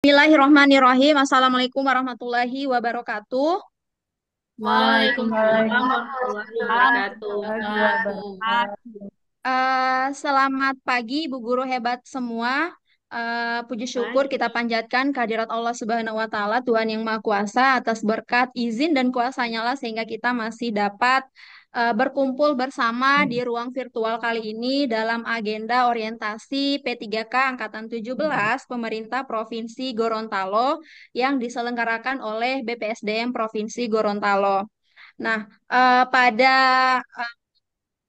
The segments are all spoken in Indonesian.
Bismillahirrahmanirrahim. Assalamualaikum warahmatullahi wabarakatuh. Waalaikumsalam Waalaikumsalam warahmatullahi wabarakatuh. warahmatullahi wabarakatuh. Selamat pagi, Bu Guru hebat semua. Puji syukur kita Pagi. panjatkan kehadirat Allah Subhanahu wa Ta'ala, Tuhan yang Maha Kuasa, atas berkat, izin, dan kuasanya lah sehingga kita masih dapat berkumpul bersama di ruang virtual kali ini dalam agenda orientasi P3K Angkatan 17 Pemerintah Provinsi Gorontalo yang diselenggarakan oleh BPSDM Provinsi Gorontalo. Nah, pada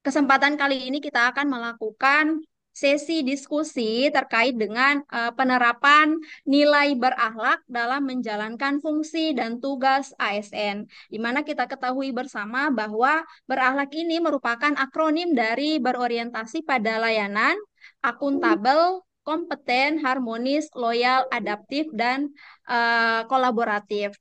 kesempatan kali ini kita akan melakukan sesi diskusi terkait dengan penerapan nilai berakhlak dalam menjalankan fungsi dan tugas ASN. Di mana kita ketahui bersama bahwa berakhlak ini merupakan akronim dari berorientasi pada layanan, akuntabel, kompeten, harmonis, loyal, adaptif, dan kolaboratif.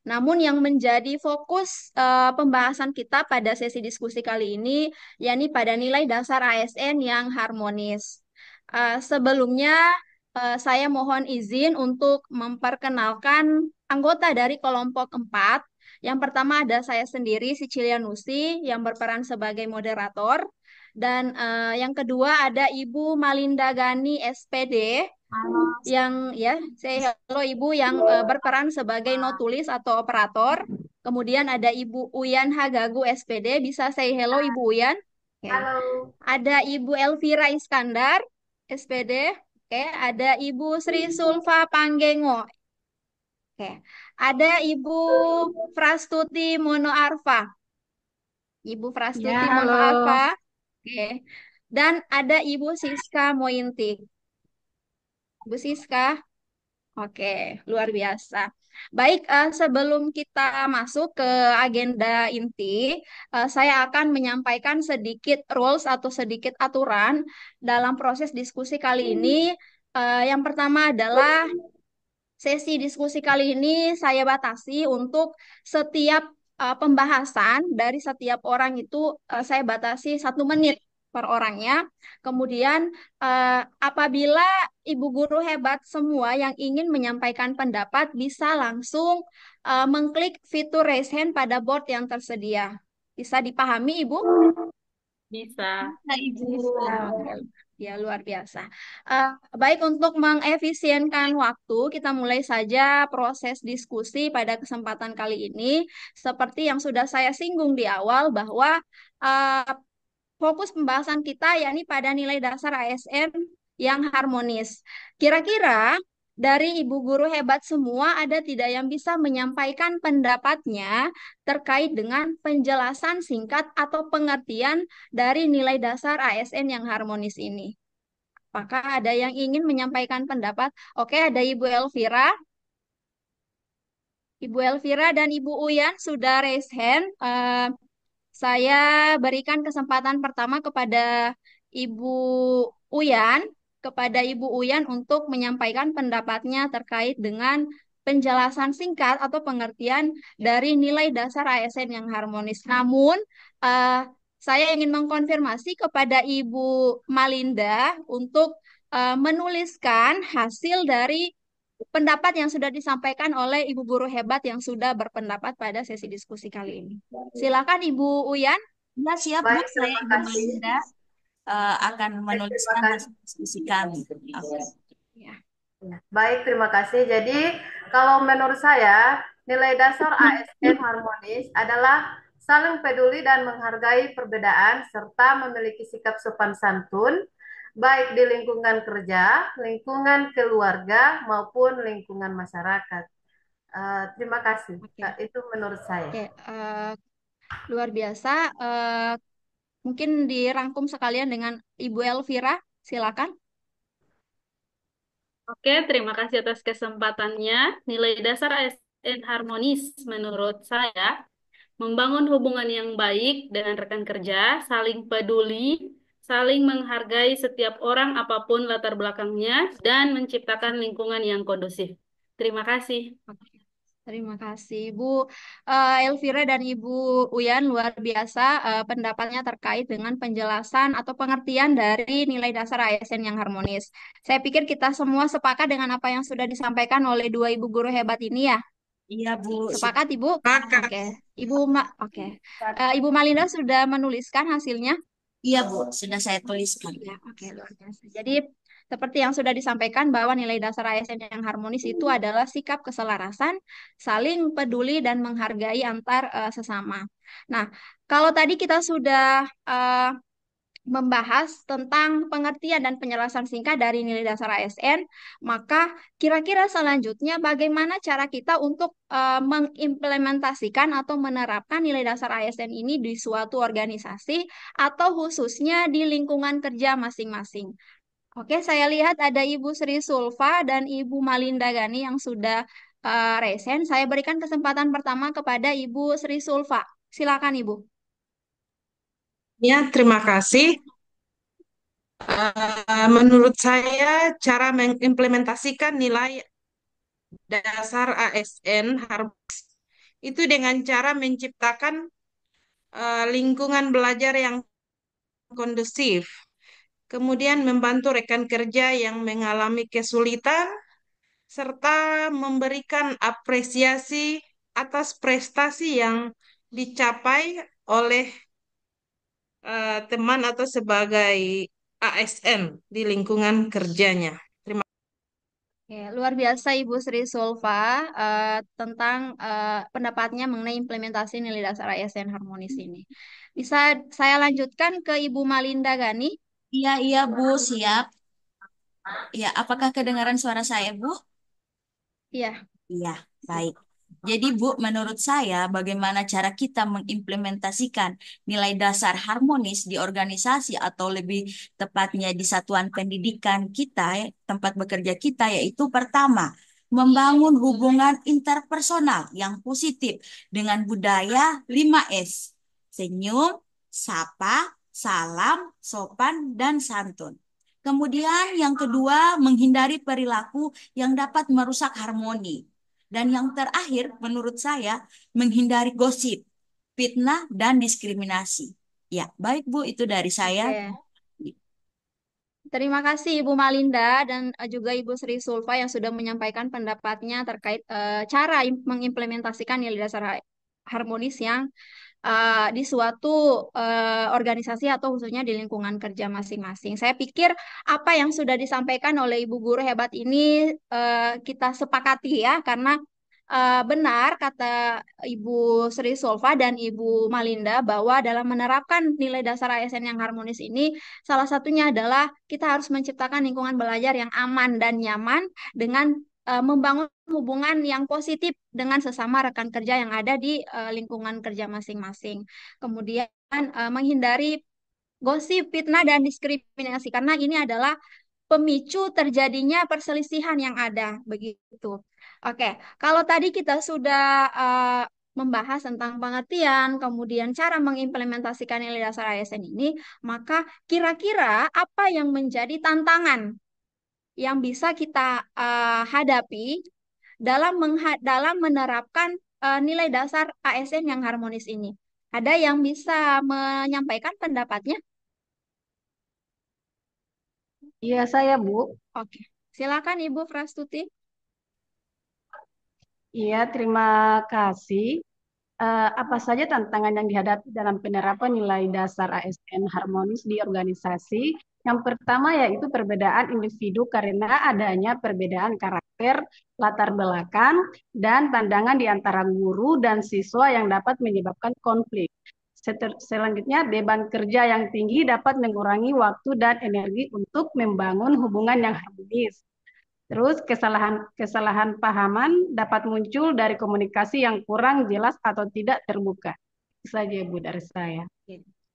Namun yang menjadi fokus pembahasan kita pada sesi diskusi kali ini, yakni pada nilai dasar ASN yang harmonis. Sebelumnya, saya mohon izin untuk memperkenalkan anggota dari kelompok 4. Yang pertama ada saya sendiri, Sicilia Nusi, yang berperan sebagai moderator. Dan yang kedua ada Ibu Malinda Gani, SPD, yang ya saya halo Ibu yang berperan sebagai notulis atau operator. Kemudian ada Ibu Uyan Hagagu SPD, bisa saya hello Ibu Uyan. Oke. Halo. Ada Ibu Elvira Iskandar SPD. Oke, ada Ibu Sri Sulfa Panggengo. Oke. Ada Ibu Frastuti Mono Arfa. Ibu Frastuti Ya, Mono Arfa. halo. Oke. Dan ada Ibu Siska Mointi. Ibu Siska. Oke, luar biasa. Baik, sebelum kita masuk ke agenda inti, saya akan menyampaikan sedikit rules atau sedikit aturan dalam proses diskusi kali ini. Yang pertama adalah sesi diskusi kali ini saya batasi untuk setiap pembahasan dari setiap orang itu saya batasi 1 menit per orangnya. Kemudian apabila ibu guru hebat semua yang ingin menyampaikan pendapat bisa langsung mengklik fitur raise hand pada board yang tersedia. Bisa dipahami, Ibu? Bisa. Nah, Ibu. Oke, ya luar biasa. Eh, Baik untuk mengefisienkan waktu, kita mulai saja proses diskusi pada kesempatan kali ini. Seperti yang sudah saya singgung di awal bahwa eh, fokus pembahasan kita yakni pada nilai dasar ASN yang harmonis. Kira-kira dari ibu guru hebat semua ada tidak yang bisa menyampaikan pendapatnya terkait dengan penjelasan singkat atau pengertian dari nilai dasar ASN yang harmonis ini? Apakah ada yang ingin menyampaikan pendapat? Oke, ada Ibu Elvira. Ibu Elvira dan Ibu Uyan sudah raise hand. Saya berikan kesempatan pertama kepada Ibu Uyan, untuk menyampaikan pendapatnya terkait dengan penjelasan singkat atau pengertian dari nilai dasar ASN yang harmonis. Namun, eh, saya ingin mengkonfirmasi kepada Ibu Malinda untuk menuliskan hasil dari pendapat yang sudah disampaikan oleh Ibu Guru hebat yang sudah berpendapat pada sesi diskusi kali ini. Silakan Ibu Uyan. Ya, siap, Bu. Baik, Saya terima Ibu kasih. Malinda akan Terima menuliskan kasih. hasil diskusi kami. Oke. Ya. Ya, baik, terima kasih. Jadi, kalau menurut saya, nilai dasar ASN harmonis adalah saling peduli dan menghargai perbedaan serta memiliki sikap sopan santun, baik di lingkungan kerja, lingkungan keluarga, maupun lingkungan masyarakat. Terima kasih. Oke, Itu menurut saya. oke, luar biasa. Mungkin dirangkum sekalian dengan Ibu Elvira. Silakan. Oke, terima kasih atas kesempatannya. Nilai dasar ASN harmonis menurut saya membangun hubungan yang baik dengan rekan kerja, saling peduli, saling menghargai setiap orang apapun latar belakangnya, dan menciptakan lingkungan yang kondusif. Terima kasih. Oke. Terima kasih, Ibu Elvira dan Ibu Uyan, luar biasa pendapatnya terkait dengan penjelasan atau pengertian dari nilai dasar ASN yang harmonis. Saya pikir kita semua sepakat dengan apa yang sudah disampaikan oleh dua ibu guru hebat ini ya. Iya, Bu. Sepakat, Ibu? Sepakat. Oke. Oke. Ibu Malinda sudah menuliskan hasilnya? Iya, Bu. Sudah saya tuliskan. Ya, oke, luar biasa. Jadi, seperti yang sudah disampaikan bahwa nilai dasar ASN yang harmonis itu adalah sikap keselarasan, saling peduli dan menghargai antar sesama. Nah, kalau tadi kita sudah membahas tentang pengertian dan penjelasan singkat dari nilai dasar ASN, maka kira-kira selanjutnya bagaimana cara kita untuk mengimplementasikan atau menerapkan nilai dasar ASN ini di suatu organisasi atau khususnya di lingkungan kerja masing-masing. Oke, saya lihat ada Ibu Sri Sulfa dan Ibu Malinda Gani yang sudah resen. Saya berikan kesempatan pertama kepada Ibu Sri Sulfa. Silakan, Ibu. Ya, terima kasih. Menurut saya, cara mengimplementasikan nilai dasar ASN harus itu dengan cara menciptakan lingkungan belajar yang kondusif, kemudian membantu rekan kerja yang mengalami kesulitan, serta memberikan apresiasi atas prestasi yang dicapai oleh teman atau sebagai ASN di lingkungan kerjanya. Terima Oke, luar biasa Ibu Sri Sulfa tentang pendapatnya mengenai implementasi nilai dasar ASN harmonis ini. Bisa saya lanjutkan ke Ibu Malinda Gani? Iya, iya, Bu. Siap. Ya, apakah kedengaran suara saya, Bu? Iya. Iya, baik. Jadi, Bu, menurut saya, bagaimana cara kita mengimplementasikan nilai dasar harmonis di organisasi atau lebih tepatnya di satuan pendidikan kita, tempat bekerja kita, yaitu pertama, membangun hubungan interpersonal yang positif dengan budaya 5S. Senyum, sapa, salam, sopan, dan santun. Kemudian yang kedua, menghindari perilaku yang dapat merusak harmoni. Dan yang terakhir, menurut saya, menghindari gosip, fitnah, dan diskriminasi. Ya, baik Bu, itu dari saya. Oke. Terima kasih Ibu Malinda dan juga Ibu Sri Sulfa yang sudah menyampaikan pendapatnya terkait cara mengimplementasikan nilai dasar harmonis yang di suatu organisasi atau khususnya di lingkungan kerja masing-masing. Saya pikir apa yang sudah disampaikan oleh Ibu Guru hebat ini kita sepakati ya, karena benar kata Ibu Sri Solva dan Ibu Malinda bahwa dalam menerapkan nilai dasar ASN yang harmonis ini, salah satunya adalah kita harus menciptakan lingkungan belajar yang aman dan nyaman dengan membangun hubungan yang positif dengan sesama rekan kerja yang ada di lingkungan kerja masing-masing. Kemudian menghindari gosip, fitnah, dan diskriminasi karena ini adalah pemicu terjadinya perselisihan yang ada begitu. Oke, kalau tadi kita sudah membahas tentang pengertian, kemudian cara mengimplementasikan nilai dasar ASN ini, maka kira-kira apa yang menjadi tantangan yang bisa kita hadapi dalam menerapkan nilai dasar ASN yang harmonis ini. Ada yang bisa menyampaikan pendapatnya? Iya, saya, Bu. Oke, silakan Ibu Prastuti. Iya, terima kasih. Apa saja tantangan yang dihadapi dalam penerapan nilai dasar ASN harmonis di organisasi? Yang pertama yaitu perbedaan individu karena adanya perbedaan karakter, latar belakang, dan pandangan di antara guru dan siswa yang dapat menyebabkan konflik. Selanjutnya, beban kerja yang tinggi dapat mengurangi waktu dan energi untuk membangun hubungan yang harmonis. Terus kesalahan pahaman dapat muncul dari komunikasi yang kurang jelas atau tidak terbuka. Itu saja Bu dari saya.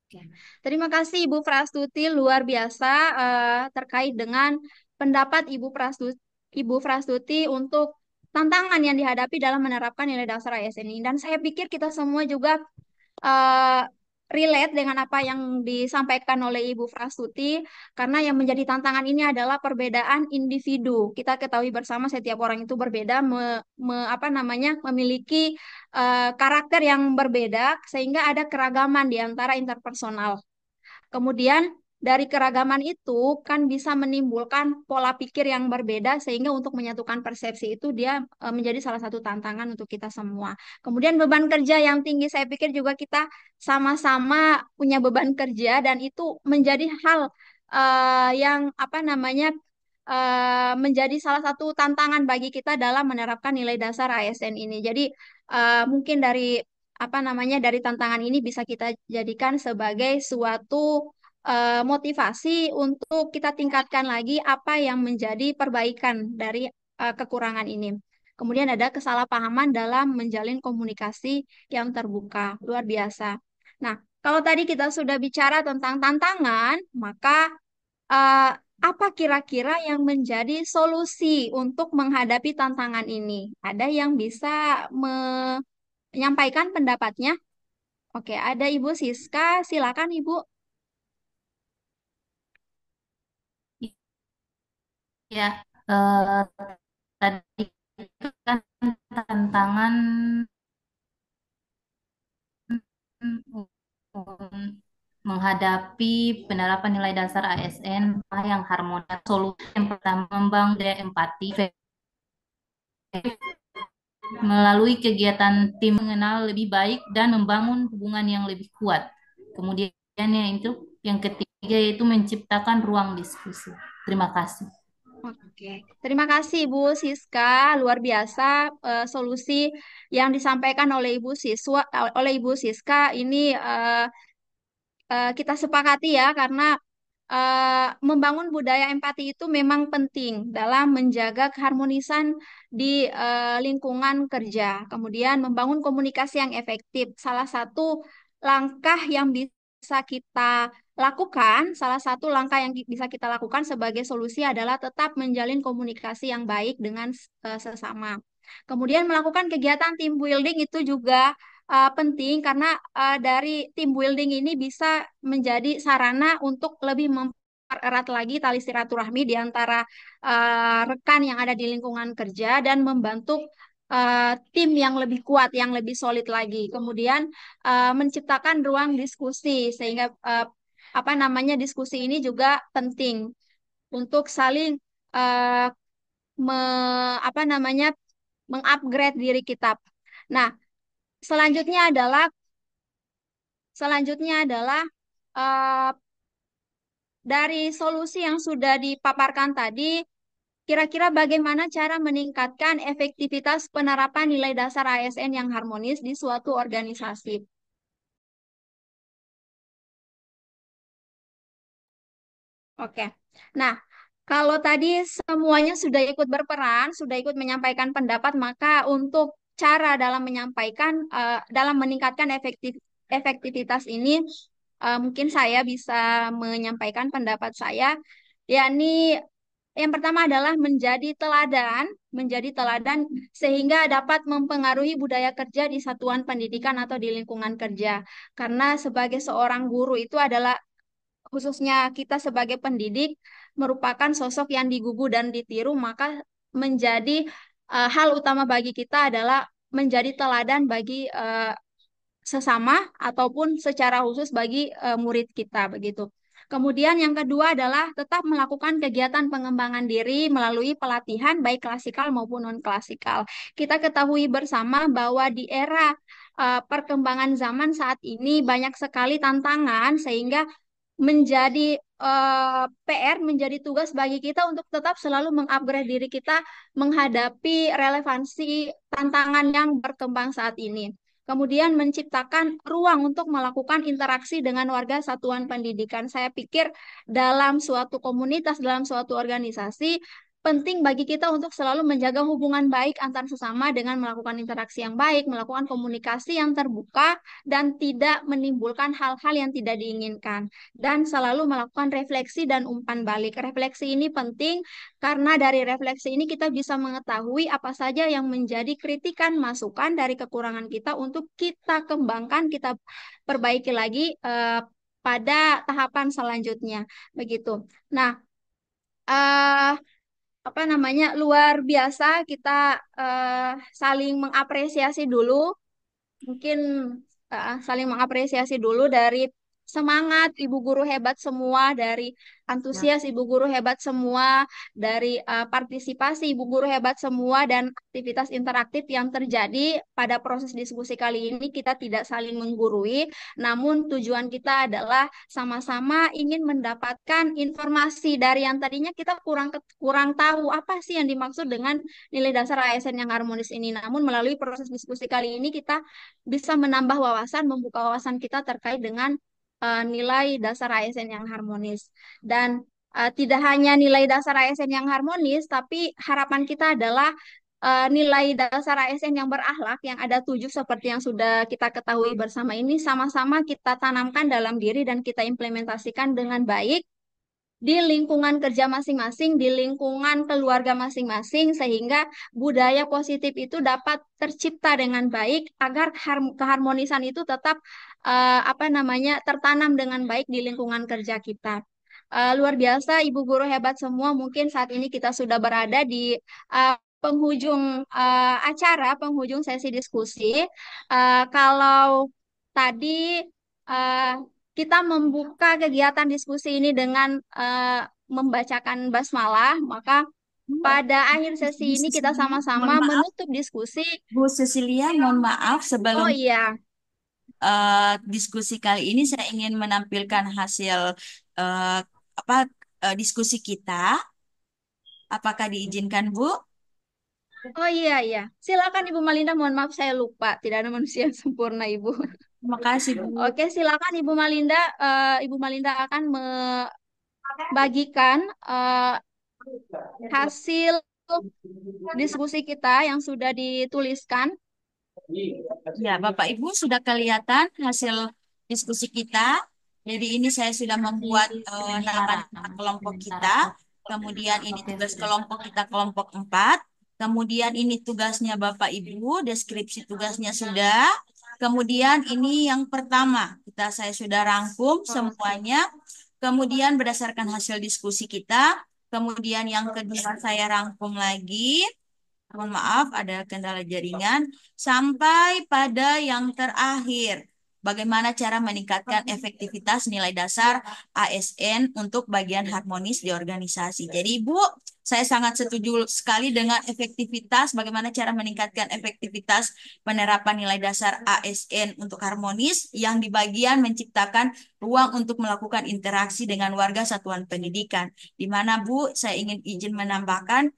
Oke. Terima kasih Ibu Prastuti, luar biasa terkait dengan pendapat Ibu Prastuti untuk tantangan yang dihadapi dalam menerapkan nilai dasar ASN ini. Dan saya pikir kita semua juga eh, relate dengan apa yang disampaikan oleh Ibu Prastuti, karena yang menjadi tantangan ini adalah perbedaan individu. Kita ketahui bersama setiap orang itu berbeda, apa namanya, memiliki karakter yang berbeda, sehingga ada keragaman di antara interpersonal. Kemudian dari keragaman itu kan bisa menimbulkan pola pikir yang berbeda sehingga untuk menyatukan persepsi itu dia menjadi salah satu tantangan untuk kita semua. Kemudian beban kerja yang tinggi saya pikir juga kita sama-sama punya beban kerja dan itu menjadi hal yang apa namanya menjadi salah satu tantangan bagi kita dalam menerapkan nilai dasar ASN ini. Jadi mungkin dari apa namanya dari tantangan ini bisa kita jadikan sebagai suatu motivasi untuk kita tingkatkan lagi apa yang menjadi perbaikan dari kekurangan ini. Kemudian ada kesalahpahaman dalam menjalin komunikasi yang terbuka, luar biasa. Nah, kalau tadi kita sudah bicara tentang tantangan, maka eh, apa kira-kira yang menjadi solusi untuk menghadapi tantangan ini? Ada yang bisa menyampaikan pendapatnya? Oke, ada Ibu Siska, silakan Ibu. Ya, tadi itu kan tantangan menghadapi penerapan nilai dasar ASN yang harmonis. Solusi yang pertama membangun daya empati melalui kegiatan tim mengenal lebih baik dan membangun hubungan yang lebih kuat. Kemudian yang ketiga yaitu menciptakan ruang diskusi. Terima kasih. Oke, terima kasih Ibu Siska. Luar biasa solusi yang disampaikan oleh Ibu Siska ini kita sepakati ya karena membangun budaya empati itu memang penting dalam menjaga keharmonisan di lingkungan kerja. Kemudian membangun komunikasi yang efektif. Salah satu langkah yang bisa kita lakukan, salah satu langkah yang bisa kita lakukan sebagai solusi adalah tetap menjalin komunikasi yang baik dengan sesama. Kemudian melakukan kegiatan team building itu juga penting karena dari team building ini bisa menjadi sarana untuk lebih mempererat lagi tali silaturahmi di antara rekan yang ada di lingkungan kerja dan membentuk tim yang lebih kuat, yang lebih solid lagi. Kemudian menciptakan ruang diskusi sehingga apa namanya diskusi ini juga penting untuk saling eh, apa namanya mengupgrade diri kita. Nah, selanjutnya adalah selanjutnya adalah eh, dari solusi yang sudah dipaparkan tadi, kira-kira bagaimana cara meningkatkan efektivitas penerapan nilai dasar ASN yang harmonis di suatu organisasi? Oke. Nah, kalau tadi semuanya sudah ikut berperan, sudah ikut menyampaikan pendapat, maka untuk cara dalam menyampaikan, dalam meningkatkan efektivitas ini, mungkin saya bisa menyampaikan pendapat saya, yakni yang pertama adalah menjadi teladan sehingga dapat mempengaruhi budaya kerja di satuan pendidikan atau di lingkungan kerja. Karena sebagai seorang guru itu adalah khususnya kita sebagai pendidik merupakan sosok yang digugu dan ditiru, maka menjadi hal utama bagi kita adalah menjadi teladan bagi sesama ataupun secara khusus bagi murid kita begitu. Kemudian yang kedua adalah tetap melakukan kegiatan pengembangan diri melalui pelatihan baik klasikal maupun non-klasikal. Kita ketahui bersama bahwa di era perkembangan zaman saat ini banyak sekali tantangan sehingga menjadi PR, menjadi tugas bagi kita untuk tetap selalu mengupgrade diri kita menghadapi relevansi tantangan yang berkembang saat ini. Kemudian menciptakan ruang untuk melakukan interaksi dengan warga satuan pendidikan. Saya pikir dalam suatu komunitas, dalam suatu organisasi, penting bagi kita untuk selalu menjaga hubungan baik antar sesama dengan melakukan interaksi yang baik, melakukan komunikasi yang terbuka, dan tidak menimbulkan hal-hal yang tidak diinginkan. Dan selalu melakukan refleksi dan umpan balik. Refleksi ini penting karena dari refleksi ini kita bisa mengetahui apa saja yang menjadi kritikan, masukan dari kekurangan kita untuk kita kembangkan, kita perbaiki lagi pada tahapan selanjutnya. Begitu. Nah, eh apa namanya luar biasa kita saling mengapresiasi dulu mungkin saling mengapresiasi dulu dari semangat ibu guru hebat semua, dari antusias ibu guru hebat semua, dari partisipasi ibu guru hebat semua, dan aktivitas interaktif yang terjadi pada proses diskusi kali ini. Kita tidak saling menggurui, namun tujuan kita adalah sama-sama ingin mendapatkan informasi dari yang tadinya kita kurang tahu apa sih yang dimaksud dengan nilai dasar ASN yang harmonis ini. Namun melalui proses diskusi kali ini kita bisa menambah wawasan, membuka wawasan kita terkait dengan nilai dasar ASN yang harmonis. Dan tidak hanya nilai dasar ASN yang harmonis, tapi harapan kita adalah nilai dasar ASN yang berakhlak yang ada 7 seperti yang sudah kita ketahui bersama ini sama-sama kita tanamkan dalam diri dan kita implementasikan dengan baik di lingkungan kerja masing-masing, di lingkungan keluarga masing-masing, sehingga budaya positif itu dapat tercipta dengan baik agar keharmonisan itu tetap apa namanya tertanam dengan baik di lingkungan kerja kita. Luar biasa, Ibu Guru hebat semua. Mungkin saat ini kita sudah berada di penghujung acara, penghujung sesi diskusi. Kalau tadi eh, kita membuka kegiatan diskusi ini dengan membacakan basmalah, maka pada akhir sesi Bu ini kita Cecilia, mohon sama-sama maaf. menutup diskusi. Bu Cecilia, mohon maaf Oh sebelum iya, diskusi kali ini saya ingin menampilkan hasil eh, apa diskusi kita. Apakah diizinkan, Bu? oh iya, iya. Silakan Ibu Malinda, mohon maaf saya lupa. Tidak ada manusia yang sempurna, Ibu. Terima kasih, Bu. Oke, silakan Ibu Malinda. Ibu Malinda akan membagikan hasil diskusi kita yang sudah dituliskan. Ya, Bapak Ibu sudah kelihatan hasil diskusi kita. Jadi ini saya sudah membuat nama kelompok kita. Kemudian ini tugas kelompok kita kelompok 4. Kemudian ini tugasnya Bapak Ibu, deskripsi tugasnya sudah. Kemudian ini yang pertama, saya sudah rangkum Oke. semuanya. Kemudian berdasarkan hasil diskusi kita, kemudian yang kedua saya rangkum lagi. Mohon maaf, ada kendala jaringan. Sampai pada yang terakhir, bagaimana cara meningkatkan efektivitas nilai dasar ASN untuk bagian harmonis di organisasi. Jadi, Ibu, saya sangat setuju sekali dengan efektivitas, bagaimana cara meningkatkan efektivitas penerapan nilai dasar ASN untuk harmonis yang di bagian menciptakan ruang untuk melakukan interaksi dengan warga satuan pendidikan. Di mana, Bu, saya ingin izin menambahkan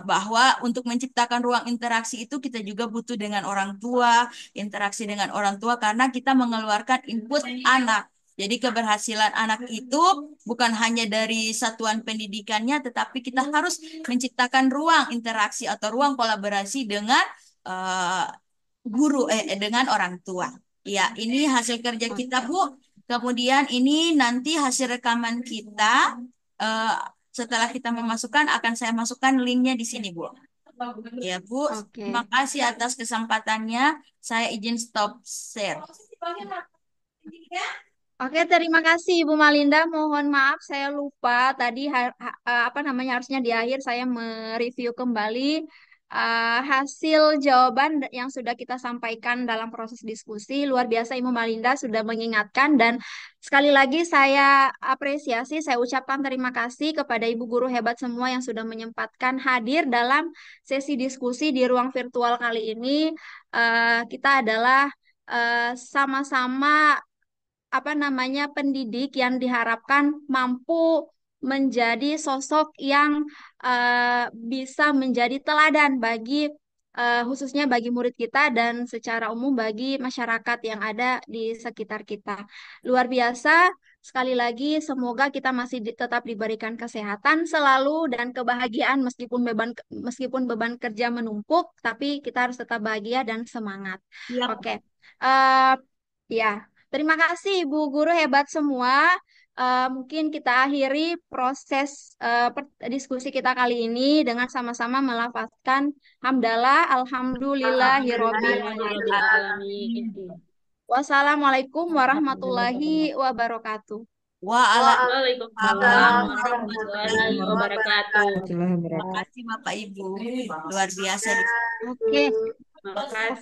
bahwa untuk menciptakan ruang interaksi itu kita juga butuh dengan orang tua, interaksi dengan orang tua karena kita mengeluarkan input anak. Jadi keberhasilan anak itu bukan hanya dari satuan pendidikannya, tetapi kita harus menciptakan ruang interaksi atau ruang kolaborasi dengan eh, dengan orang tua. Ya, ini hasil kerja kita, Bu. Kemudian ini nanti hasil rekaman kita. eh, Setelah kita memasukkan, akan saya masukkan linknya di sini, Bu. Ya, Bu. Terima Oke. kasih atas kesempatannya. Saya izin stop share. Oke, terima kasih Ibu Malinda. Mohon maaf saya lupa tadi apa namanya harusnya di akhir saya mereview kembali hasil jawaban yang sudah kita sampaikan dalam proses diskusi. Luar biasa Ibu Malinda sudah mengingatkan dan sekali lagi saya apresiasi, saya ucapkan terima kasih kepada Ibu guru hebat semua yang sudah menyempatkan hadir dalam sesi diskusi di ruang virtual kali ini. Kita adalah sama-sama apa namanya pendidik yang diharapkan mampu menjadi sosok yang bisa menjadi teladan bagi khususnya bagi murid kita dan secara umum bagi masyarakat yang ada di sekitar kita. Luar biasa, Sekali lagi, semoga kita masih tetap diberikan kesehatan selalu dan kebahagiaan meskipun beban kerja menumpuk, tapi kita harus tetap bahagia dan semangat. Siap. Oke, eh ya, terima kasih Ibu Guru hebat semua. Mungkin kita akhiri proses diskusi kita kali ini dengan sama-sama melafazkan hamdalah, alhamdulillahirobbil Alhamdulillahirobbilalamin. Wassalamualaikum warahmatullahi wabarakatuh. Waalaikumsalam Waalaikumsalam warahmatullahi warahmatullahi wabarakatuh. wabarakatuh. Terima kasih Bapak Ibu. Luar biasa. Oke. Terima kasih.